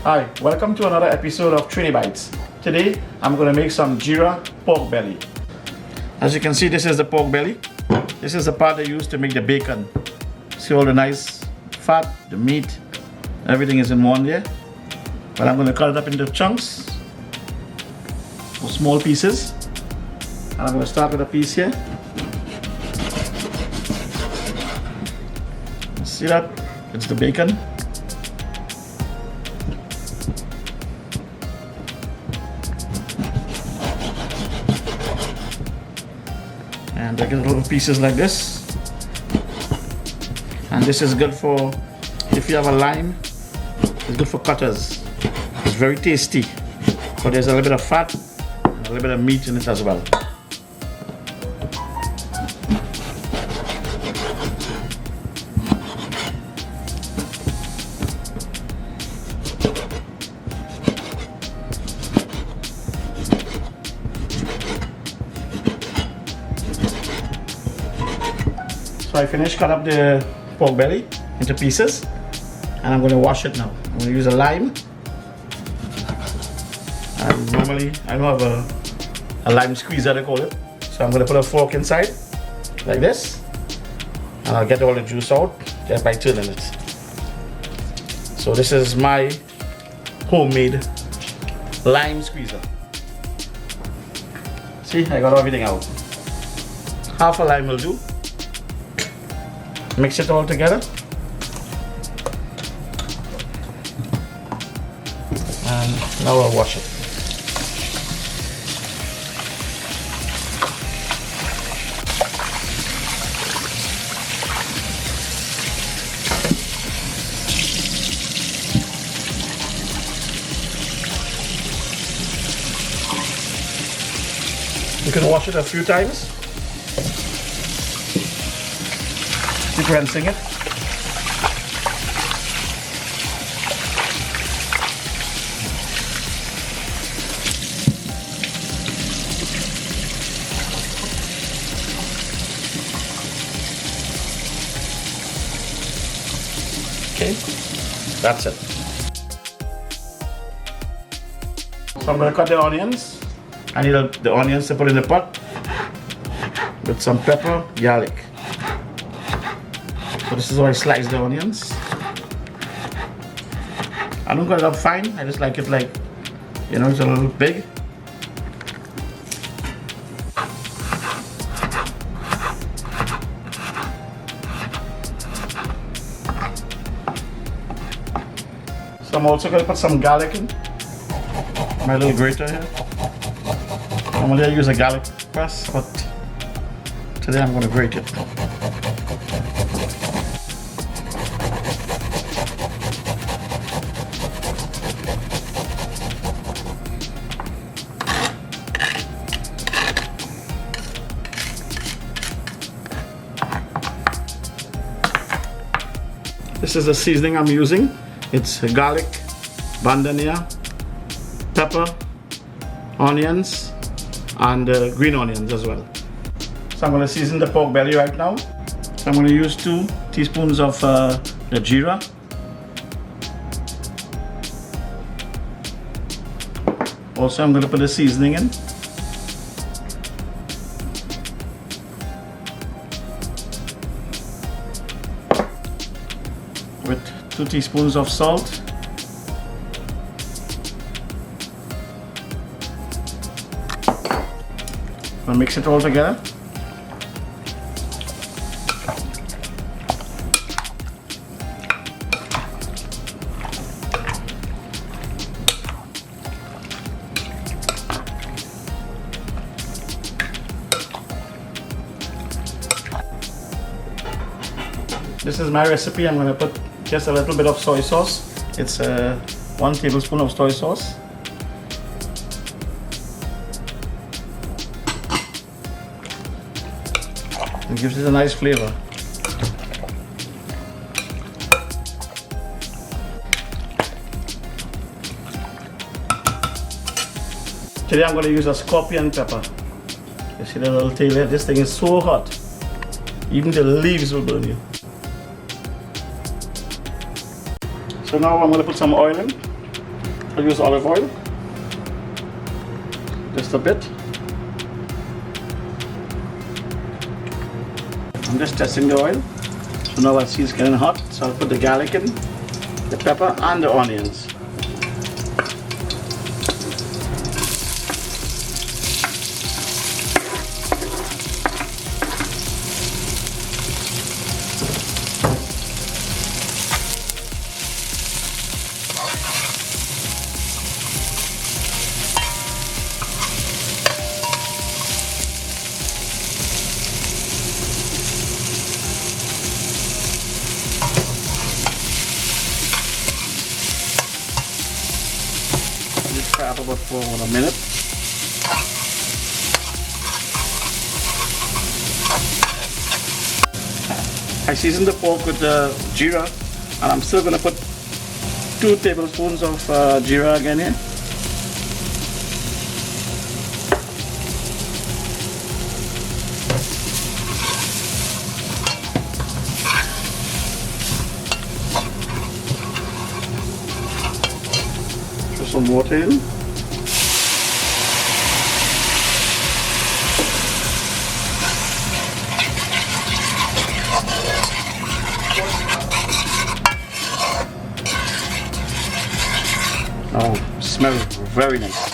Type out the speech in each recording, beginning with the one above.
Hi, welcome to another episode of Trini Bites. Today, I'm going to make some Geera pork belly. As you can see, this is the pork belly. This is the part I use to make the bacon. See all the nice fat, the meat, everything is in one there. But I'm going to cut it up into chunks, or small pieces. And I'm going to start with a piece here. See that? It's the bacon. And I get little pieces like this. And this is good for, if you have a lime, it's good for cutters. It's very tasty. But there's a little bit of fat and a little bit of meat in it as well. So I finished cut up the pork belly into pieces, and I'm going to wash it now. I'm going to use a lime. And normally I don't have a lime squeezer, they call it. So I'm going to put a fork inside like this, and I'll get all the juice out just by turning it. So this is my homemade lime squeezer. See, I got everything out. Half a lime will do. Mix it all together. And now I'll wash it. You can wash it a few times. Keep rinsing it. Okay, that's it. So I'm going to cut the onions. I need the onions to put in the pot with some pepper, garlic. So this is how I slice the onions. I don't cut it up fine, I just like it like, you know, it's a little big. So I'm also going to put some garlic in my little grater here. Normally I use a garlic press, but today I'm going to grate it. This is the seasoning I'm using. It's garlic, bandania, pepper, onions, and green onions as well. So I'm going to season the pork belly right now. So I'm going to use 2 teaspoons of the Geera. Also I'm going to put the seasoning in. With 2 teaspoons of salt. I'll mix it all together. This is my recipe. I'm going to put just a little bit of soy sauce. It's 1 tablespoon of soy sauce. It gives it a nice flavor. Today I'm going to use a scorpion pepper. You see the little tail here? This thing is so hot. Even the leaves will burn you. So now I'm going to put some oil in. I'll use olive oil. Just a bit. I'm just testing the oil. So now I see it's getting hot. So I'll put the garlic in, the pepper and the onions. Fry up about for a minute. I seasoned the pork with the Geera, and I'm still going to put 2 tablespoons of Geera again here. Put some water in. Oh, smells very nice.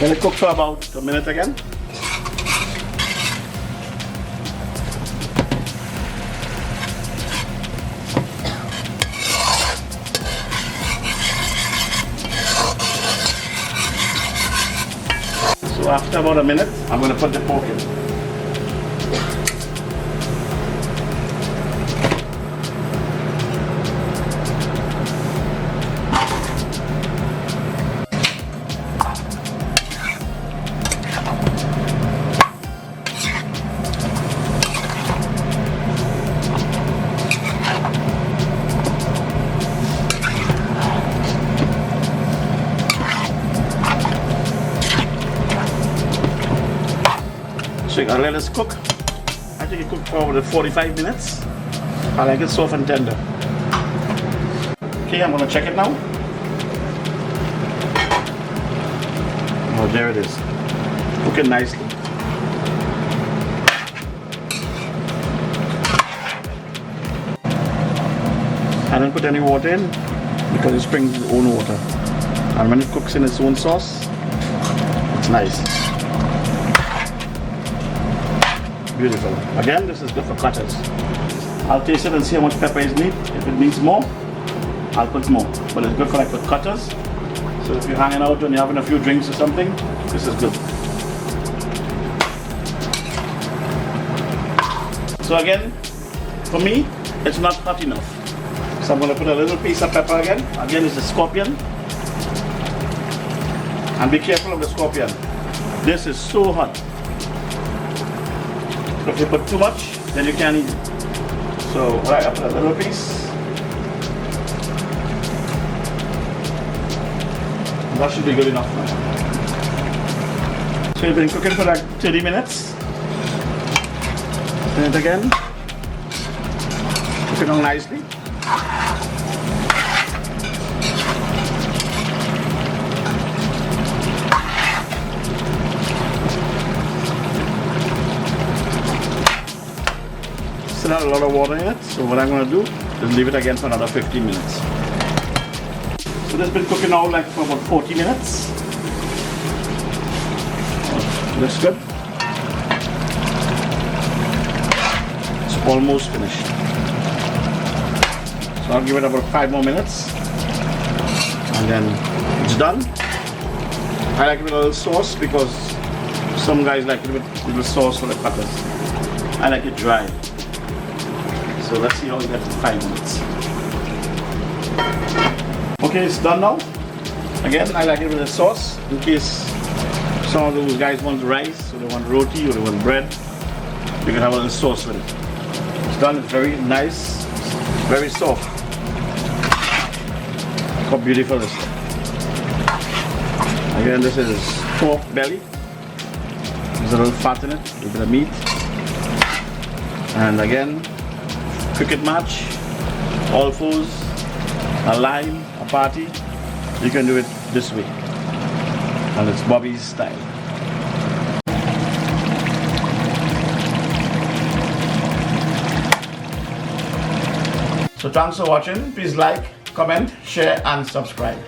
Let it cook for about a minute again. So after about a minute, I'm going to put the pork in. So I'll let this cook. I think it cooked for about 45 minutes. I like it soft and tender. Okay, I'm going to check it now. Oh, there it is. Cooking nicely. I didn't put any water in because it springs its own water. And when it cooks in its own sauce, it's nice. Beautiful. Again, this is good for cutters. I'll taste it and see how much pepper is needed. If it needs more, I'll put more. But it's good for like for cutters. So if you're hanging out and you're having a few drinks or something, this is good. So again, for me, it's not hot enough. So I'm going to put a little piece of pepper again. Again, it's a scorpion. And be careful of the scorpion. This is so hot. If you put too much, then you can't eat it. So, right, I put a little piece. That should be good enough now. So, you've been cooking for like 30 minutes. Turn it again. Cooking on nicely. Still have a lot of water in it, so what I'm going to do is leave it again for another 15 minutes. So this has been cooking now like for about 40 minutes. Looks good. It's almost finished. So I'll give it about 5 more minutes and then it's done. I like it with a little sauce because some guys like it with a little sauce for the cutters. I like it dry. So let's see how we get in 5 minutes. Okay, it's done now. Again, I like it with a sauce in case some of those guys want rice, or they want roti, or they want bread. You can have a little sauce with it. It's done, it's very nice, very soft. Look how beautiful it is. Again, this is pork belly. There's a little fat in it, a little bit of meat. And again, cricket match, all fours, a line, a party. You can do it this way. And it's Bobby's style. So thanks for watching. Please like, comment, share and subscribe.